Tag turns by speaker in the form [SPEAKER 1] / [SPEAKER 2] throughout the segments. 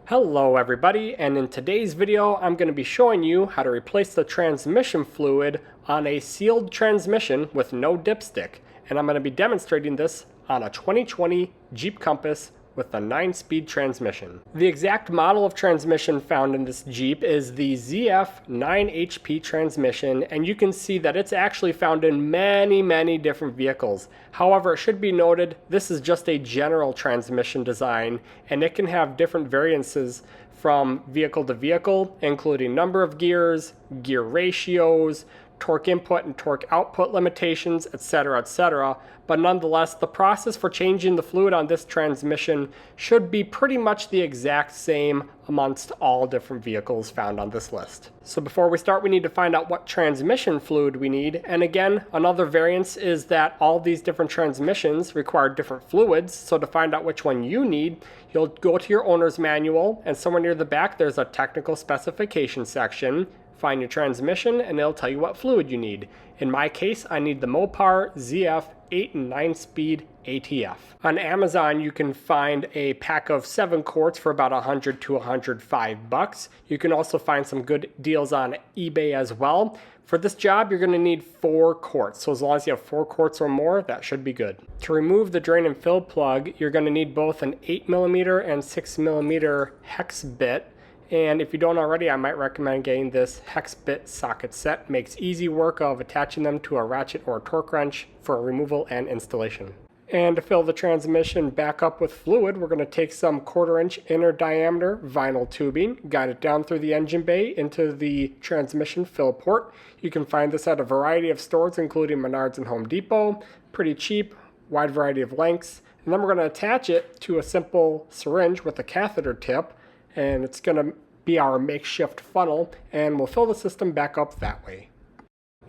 [SPEAKER 1] Hello everybody, and in today's video I'm going to be showing you how to replace the transmission fluid on a sealed transmission with no dipstick. And I'm going to be demonstrating this on a 2020 Jeep Compass with a 9-speed transmission. The exact model of transmission found in this Jeep is the ZF 9HP transmission, and you can see that it's actually found in many different vehicles. However, it should be noted this is just a general transmission design, and it can have different variances from vehicle to vehicle, including number of gears, gear ratios, torque input and torque output limitations, etc. But nonetheless, the process for changing the fluid on this transmission should be pretty much the exact same amongst all different vehicles found on this list. So before we start, we need to find out what transmission fluid we need. And again, another variance is that all these different transmissions require different fluids. So to find out which one you need, you'll go to your owner's manual, and somewhere near the back there's a technical specification section. Find your transmission and it'll tell you what fluid you need. In my case, I need the Mopar ZF 8 and 9 speed ATF. On Amazon, you can find a pack of 7 quarts for about $100 to $105. You can also find some good deals on eBay as well. For this job, you're going to need 4 quarts. So as long as you have 4 quarts or more, that should be good. To remove the drain and fill plug, you're going to need both an 8mm and 6mm hex bit. And if you don't already, I might recommend getting this hex bit socket set. Makes easy work of attaching them to a ratchet or a torque wrench for removal and installation. And to fill the transmission back up with fluid, we're going to take some 1/4-inch inner diameter vinyl tubing, guide it down through the engine bay into the transmission fill port. You can find this at a variety of stores, including Menards and Home Depot. Pretty cheap, wide variety of lengths. And then we're going to attach it to a simple syringe with a catheter tip, and it's going to be our makeshift funnel, and we'll fill the system back up that way.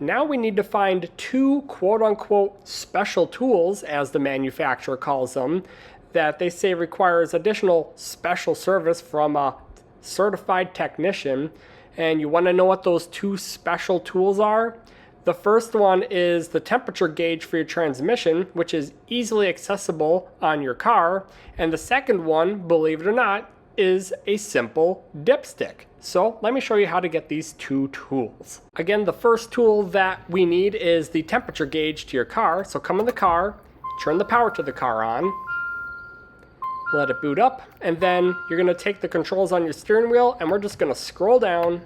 [SPEAKER 1] Now we need to find 2 quote-unquote special tools, as the manufacturer calls them, that they say requires additional special service from a certified technician. And you want to know what those 2 special tools are? The first one is the temperature gauge for your transmission, which is easily accessible on your car. And the second one, believe it or not, is a simple dipstick. So let me show you how to get these 2 tools. Again, the first tool that we need is the temperature gauge to your car. So come in the car, turn the power to the car on, let it boot up, and then you're going to take the controls on your steering wheel, and we're just going to scroll down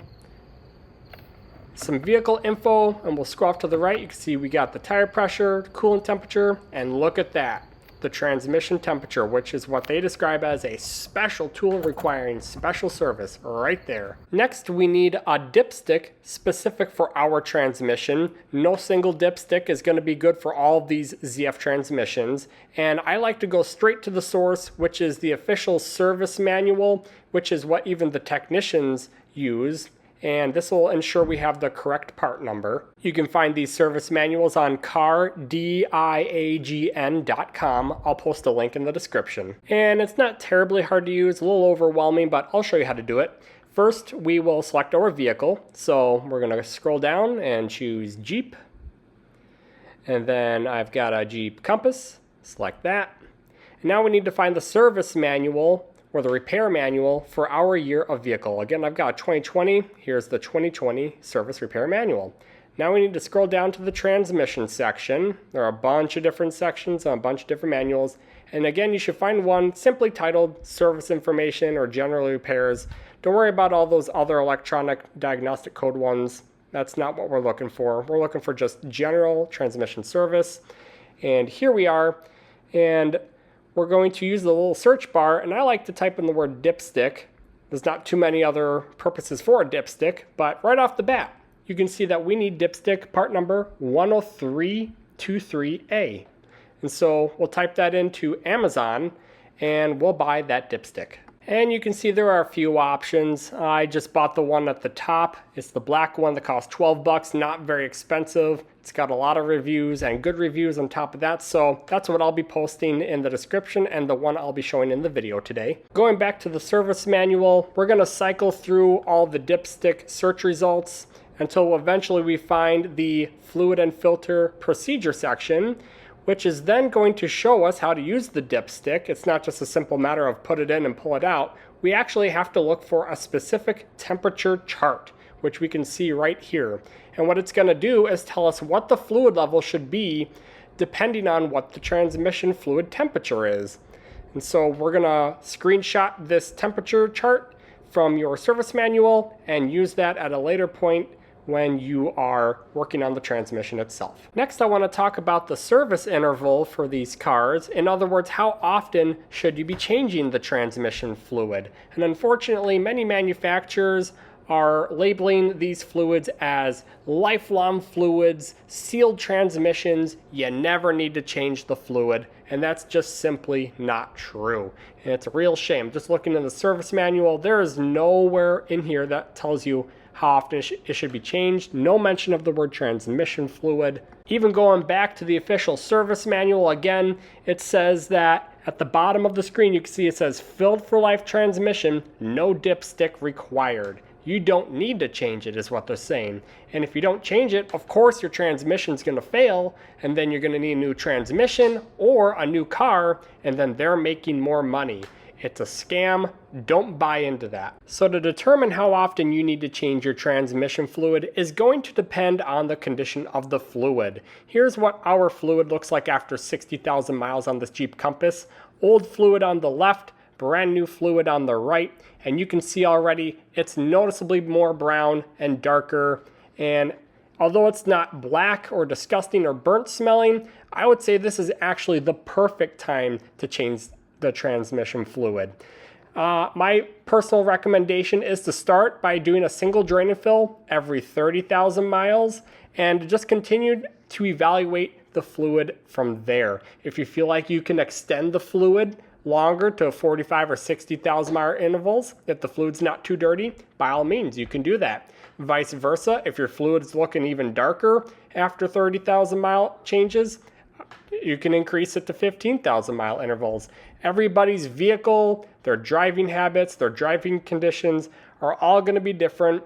[SPEAKER 1] some vehicle info, and we'll scroll off to the right. You can see we got the tire pressure, coolant temperature, and look at that, the transmission temperature, which is what they describe as a special tool requiring special service right there. Next, we need a dipstick specific for our transmission. No single dipstick is going to be good for all of these ZF transmissions, and I like to go straight to the source, which is the official service manual, which is what even the technicians use. And this will ensure we have the correct part number. You can find these service manuals on cardiagn.com. I'll post a link in the description. And it's not terribly hard to use, a little overwhelming, but I'll show you how to do it. First, we will select our vehicle. So we're gonna scroll down and choose Jeep. And then I've got a Jeep Compass, select that. And now we need to find the service manual or the repair manual for our year of vehicle. Again, I've got 2020. Here's the 2020 service repair manual. Now we need to scroll down to the transmission section. There are a bunch of different sections and a bunch of different manuals. And again, you should find one simply titled Service Information or General Repairs. Don't worry about all those other electronic diagnostic code ones. That's not what we're looking for. We're looking for just general transmission service. And here we are. And we're going to use the little search bar, and I like to type in the word dipstick. There's not too many other purposes for a dipstick, but right off the bat, you can see that we need dipstick part number 10323A. And so we'll type that into Amazon, and we'll buy that dipstick. And you can see there are a few options. I just bought the one at the top. It's the black one that costs $12, not very expensive. It's got a lot of reviews and good reviews on top of that. So that's what I'll be posting in the description and the one I'll be showing in the video today. Going back to the service manual, we're gonna cycle through all the dipstick search results until eventually we find the fluid and filter procedure section, which is then going to show us how to use the dipstick. It's not just a simple matter of put it in and pull it out. we actually have to look for a specific temperature chart, which we can see right here. And what it's going to do is tell us what the fluid level should be depending on what the transmission fluid temperature is. And so we're going to screenshot this temperature chart from your service manual and use that at a later point when you are working on the transmission itself. Next, I want to talk about the service interval for these cars. In other words, how often should you be changing the transmission fluid? And unfortunately, many manufacturers are labeling these fluids as lifelong fluids, sealed transmissions. You never need to change the fluid, and that's just simply not true. And it's a real shame. Just looking in the service manual, there is nowhere in here that tells you how often it should be changed. No mention of the word transmission fluid. Even going back to the official service manual, again, it says that at the bottom of the screen, you can see it says filled for life transmission, no dipstick required. You don't need to change it is what they're saying. And if you don't change it, of course your transmission's gonna fail, and then you're gonna need a new transmission or a new car, and then they're making more money. It's a scam. Don't buy into that. So to determine how often you need to change your transmission fluid is going to depend on the condition of the fluid. Here's what our fluid looks like after 60,000 miles on this Jeep Compass. Old fluid on the left, brand new fluid on the right, and you can see already it's noticeably more brown and darker. And although it's not black or disgusting or burnt smelling, I would say this is actually the perfect time to change the transmission fluid. My personal recommendation is to start by doing a single drain and fill every 30,000 miles and just continue to evaluate the fluid from there. If you feel like you can extend the fluid longer to 45 or 60,000 mile intervals, if the fluid's not too dirty, by all means, you can do that. Vice versa, if your fluid's looking even darker after 30,000 mile changes, you can increase it to 15,000 mile intervals. Everybody's vehicle, their driving habits, their driving conditions are all going to be different.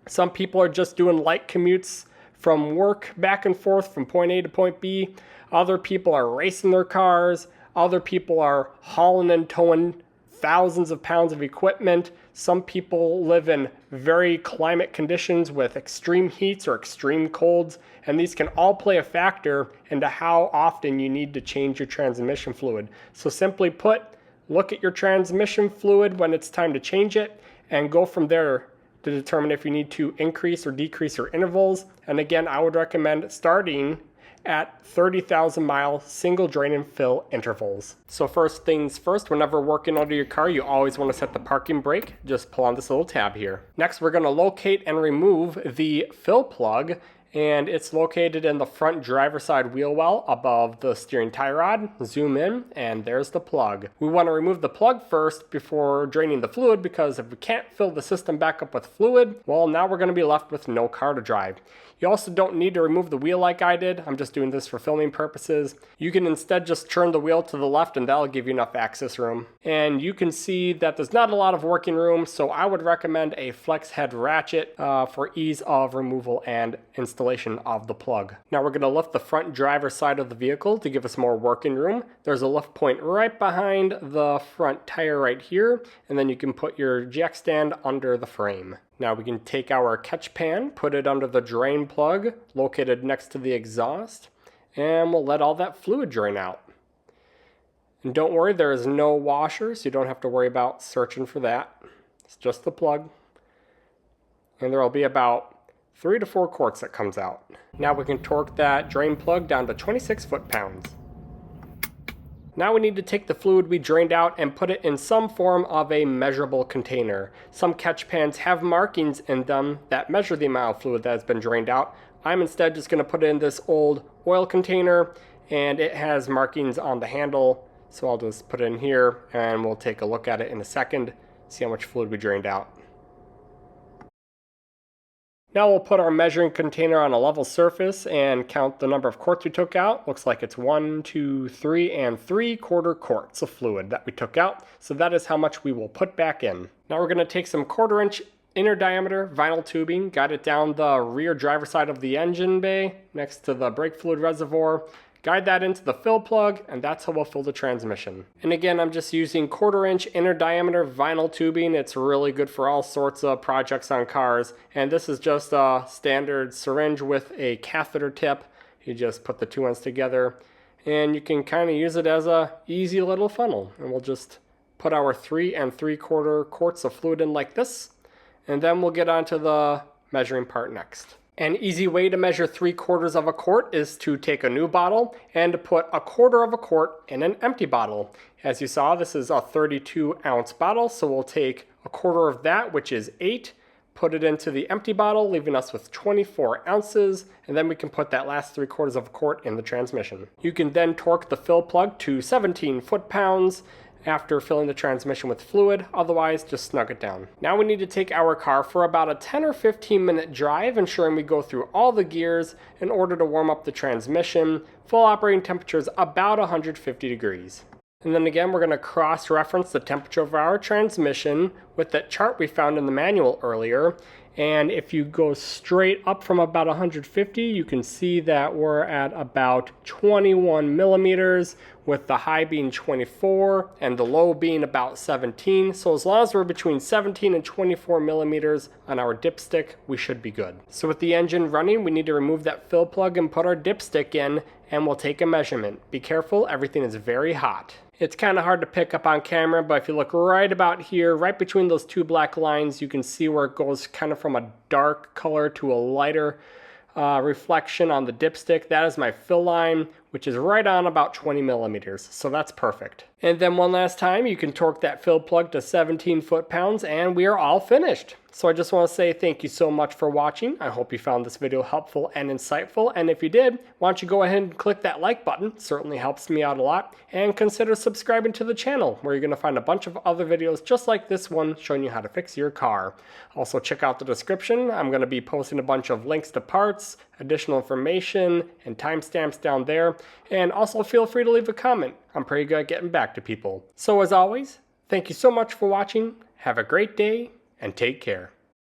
[SPEAKER 1] Some people are just doing light commutes from work back and forth from point A to point B. Other people are racing their cars. Other people are hauling and towing thousands of pounds of equipment. Some people live in very climate conditions with extreme heats or extreme colds, and these can all play a factor into how often you need to change your transmission fluid. So simply put, look at your transmission fluid when it's time to change it and go from there to determine if you need to increase or decrease your intervals. And again, I would recommend starting at 30,000 mile single drain and fill intervals. So first things first, whenever working under your car, you always want to set the parking brake. Just pull on this little tab here. Next, we're going to locate and remove the fill plug, and it's located in the front driver's side wheel well above the steering tie rod. Zoom in, and there's the plug. We want to remove the plug first before draining the fluid, because if we can't fill the system back up with fluid, well, now we're going to be left with no car to drive. You also don't need to remove the wheel like I did. I'm just doing this for filming purposes. You can instead just turn the wheel to the left and that'll give you enough access room. And you can see that there's not a lot of working room, so I would recommend a flex head ratchet for ease of removal and installation of the plug. Now we're going to lift the front driver's side of the vehicle to give us more working room. There's a lift point right behind the front tire right here, and then you can put your jack stand under the frame. Now we can take our catch pan, put it under the drain plug located next to the exhaust, and we'll let all that fluid drain out. And don't worry, there is no washer, so you don't have to worry about searching for that. It's just the plug. And there will be about 3 to 4 quarts that comes out. Now we can torque that drain plug down to 26 foot-pounds. Now we need to take the fluid we drained out and put it in some form of a measurable container. Some catch pans have markings in them that measure the amount of fluid that has been drained out. I'm instead just going to put it in this old oil container, and it has markings on the handle. So I'll just put it in here and we'll take a look at it in a second, see how much fluid we drained out. Now we'll put our measuring container on a level surface and count the number of quarts we took out. Looks like it's 1, 2, 3, and 3/4 quarts of fluid that we took out. So that is how much we will put back in. Now we're going to take some 1/4 inch inner diameter vinyl tubing, guide it down the rear driver's side of the engine bay next to the brake fluid reservoir, guide that into the fill plug, and that's how we'll fill the transmission. And again, I'm just using 1/4 inch inner diameter vinyl tubing. It's really good for all sorts of projects on cars. And this is just a standard syringe with a catheter tip. You just put the two ends together, and you can kind of use it as a easy little funnel. And we'll just put our 3 3/4 quarts of fluid in like this, and then we'll get onto the measuring part next. An easy way to measure 3/4 of a quart is to take a new bottle and to put 1/4 of a quart in an empty bottle. As you saw, this is a 32-ounce bottle, so we'll take 1/4 of that, which is 8, put it into the empty bottle, leaving us with 24 ounces, and then we can put that last 3/4 of a quart in the transmission. You can then torque the fill plug to 17 foot-pounds after filling the transmission with fluid, otherwise just snug it down. Now we need to take our car for about a 10 or 15 minute drive, ensuring we go through all the gears in order to warm up the transmission. Full operating temperature is about 150 degrees. And then again, we're going to cross-reference the temperature of our transmission with that chart we found in the manual earlier. And if you go straight up from about 150, you can see that we're at about 21 millimeters, with the high being 24 and the low being about 17. So as long as we're between 17 and 24 millimeters on our dipstick, we should be good. So with the engine running, we need to remove that fill plug and put our dipstick in, and we'll take a measurement. Be careful, everything is very hot. It's kind of hard to pick up on camera, but if you look right about here, right between those two black lines, you can see where it goes kind of from a dark color to a lighter reflection on the dipstick. That is my fill line, which is right on about 20 millimeters, so that's perfect. And then one last time, you can torque that fill plug to 17 foot-pounds, and we are all finished. So I just want to say thank you so much for watching. I hope you found this video helpful and insightful, and if you did, why don't you go ahead and click that like button. It certainly helps me out a lot, and consider subscribing to the channel, where you're going to find a bunch of other videos just like this one showing you how to fix your car. Also check out the description. I'm going to be posting a bunch of links to parts, additional information, and timestamps down there. And also feel free to leave a comment. I'm pretty good at getting back to people. So as always, thank you so much for watching. Have a great day and take care.